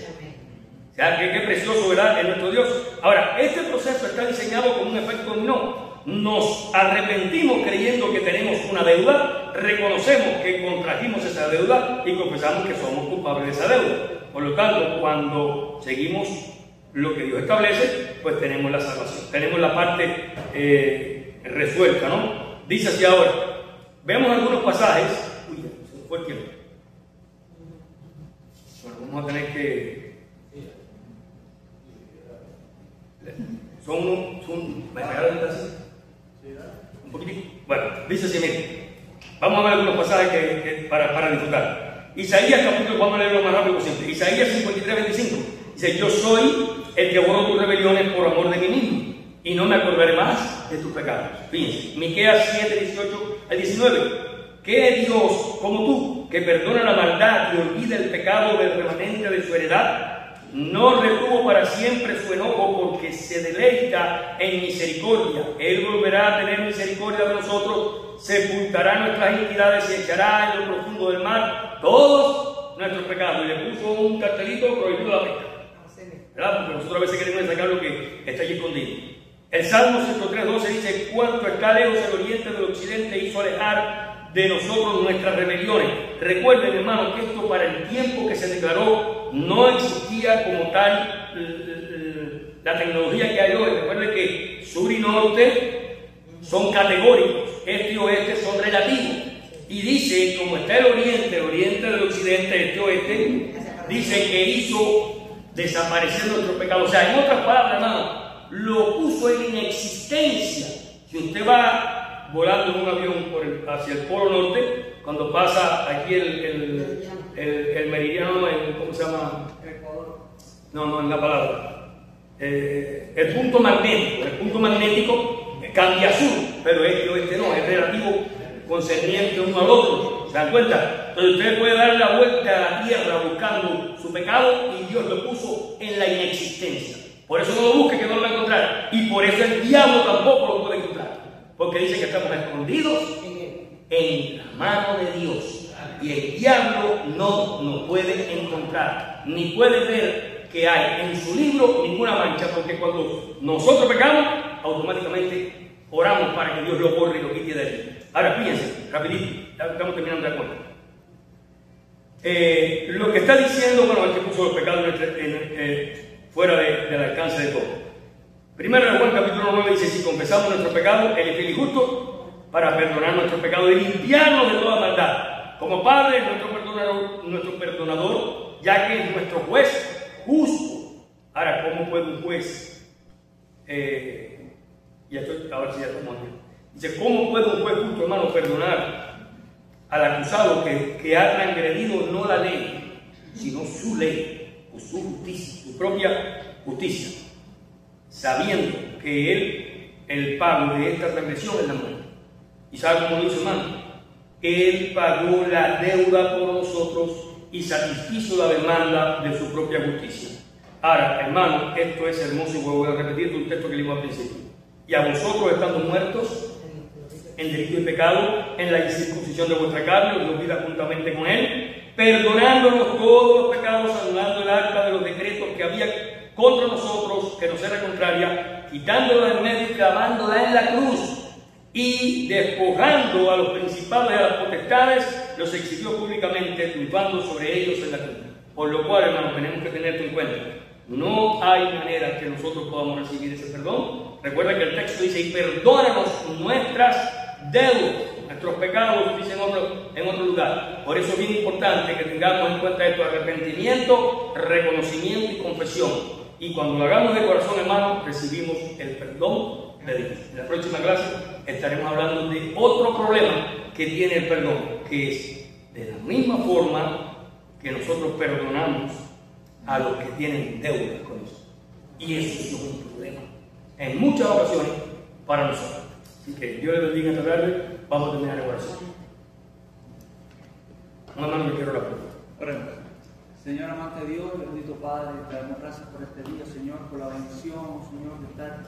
O sea, qué precioso, ¿verdad? Es nuestro Dios. Ahora, este proceso está diseñado con un efecto dominó. Nos arrepentimos creyendo que tenemos una deuda, reconocemos que contrajimos esa deuda y confesamos que somos culpables de esa deuda. Por lo tanto, cuando seguimos lo que Dios establece, pues tenemos la salvación, tenemos la parte resuelta, ¿no? Dice así ahora, veamos algunos pasajes. Uy, fue el tiempo. Bueno, vamos a tener que... ¿Me regalan un taxi? Un poquitito. Bueno, dice así, mire. Vamos a ver algunos pasajes para disfrutar. Isaías capítulo, vamos a leerlo más rápido posible. Isaías 53:25. Dice, yo soy el que borro tus rebeliones por amor de mí mismo, y no me acordaré más de tus pecados. Fíjense, Miqueas 7:18-19. ¿Qué Dios como tú, que perdona la maldad y olvida el pecado del remanente de su heredad? No retuvo para siempre su enojo, porque se deleita en misericordia. Él volverá a tener misericordia de nosotros, sepultará nuestras iniquidades y echará en lo profundo del mar todos nuestros pecados. Y le puso un cartelito prohibido la venta, ¿verdad? Porque nosotros a veces queremos sacar lo que está allí escondido. El Salmo 103:12 dice, cuánto está lejos el oriente del occidente, hizo alejar de nosotros nuestras rebeliones. Recuerden, hermanos, que esto para el tiempo que se declaró no existía como tal la tecnología que hay hoy. Recuerden que sur y norte son categóricos, este y oeste son relativos. Y dice, como está el oriente del occidente, este y oeste, dice que hizo desaparecer nuestros pecados. O sea, en otras palabras, hermano, lo puso en inexistencia. Si usted va volando en un avión hacia el polo norte, cuando pasa aquí el meridiano, ¿cómo se llama? No, en la palabra. El punto magnético cambia a sur, pero este oeste no, es relativo concerniente uno al otro. ¿Se dan cuenta? Entonces usted puede dar la vuelta a la tierra buscando su pecado y Dios lo puso en la inexistencia. Por eso no lo busque, que no lo va a encontrar. Y por eso el diablo tampoco lo puede encontrar. Porque dice que estamos escondidos en la mano de Dios. Y el diablo no nos puede encontrar, ni puede ver que hay en su libro ninguna mancha, porque cuando nosotros pecamos, automáticamente oramos para que Dios lo borre y lo quite de allí. Ahora fíjense, rapidito, ya estamos terminando de acuerdo. Lo que está diciendo, bueno, es que puso los pecados fuera del alcance de todo. Primero de Juan capítulo 9 dice, si confesamos nuestros pecados, Él es fiel y justo para perdonar nuestros pecados y limpiarnos de toda maldad. Como Padre es nuestro perdonador, ya que es nuestro juez justo. Ahora, ¿cómo puede un juez? Y esto, a ver si ya estamos aquí. Dice, ¿cómo puede un juez justo, hermano, perdonar al acusado que ha transgredido no la ley, sino su ley, o su justicia, su propia justicia? Sabiendo que el pago de esta transgresión es la muerte. ¿Y sabe cómo lo hizo, hermano? Él pagó la deuda por nosotros y satisfizo la demanda de su propia justicia. Ahora, hermano, esto es hermoso y voy a repetir un texto que leímos al principio. Y a vosotros, estando muertos en delito y pecado, en la incircuncisión de vuestra carne, os vida juntamente con Él, perdonándonos todos los pecados, anulando el arca de los decretos que había contra nosotros, que nos era contraria, quitándola de en medio y clavándola en la cruz, y despojando a los principados y a las potestades, los exhibió públicamente, triunfando sobre ellos en la cruz. Por lo cual, hermanos, tenemos que tener esto en cuenta. No hay manera que nosotros podamos recibir ese perdón. Recuerda que el texto dice, y perdónanos nuestras deudas, nuestros pecados, dice en otro lugar. Por eso es bien importante que tengamos en cuenta esto: arrepentimiento, reconocimiento y confesión. Y cuando lo hagamos de corazón, hermano, recibimos el perdón de Dios. En la próxima clase estaremos hablando de otro problema que tiene el perdón, que es de la misma forma que nosotros perdonamos a los que tienen deudas con nosotros. Y eso es un problema en muchas ocasiones para nosotros. Así que Dios les bendiga esta tarde. Vamos a terminar en oración. Un hermano que quiero la pregunta. Señor amante Dios, bendito Padre, te damos gracias por este día, Señor, por la bendición, Señor, de estar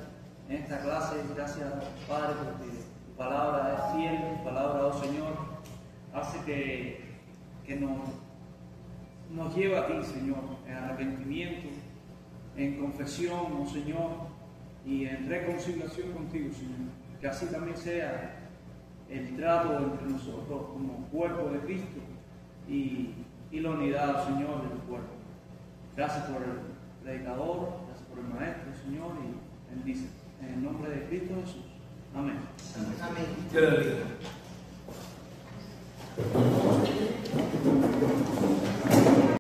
en esta clase. Gracias, Padre, porque tu palabra es fiel, tu palabra, oh Señor, hace que nos lleva a ti, Señor, en arrepentimiento, en confesión, oh Señor, y en reconciliación contigo, Señor. Que así también sea el trato entre nosotros como cuerpo de Cristo y la unidad, Señor, de tu cuerpo. Gracias por el predicador, gracias por el maestro, Señor, y bendice. En el nombre de Cristo Jesús. Amén. Amén. Dios le bendiga.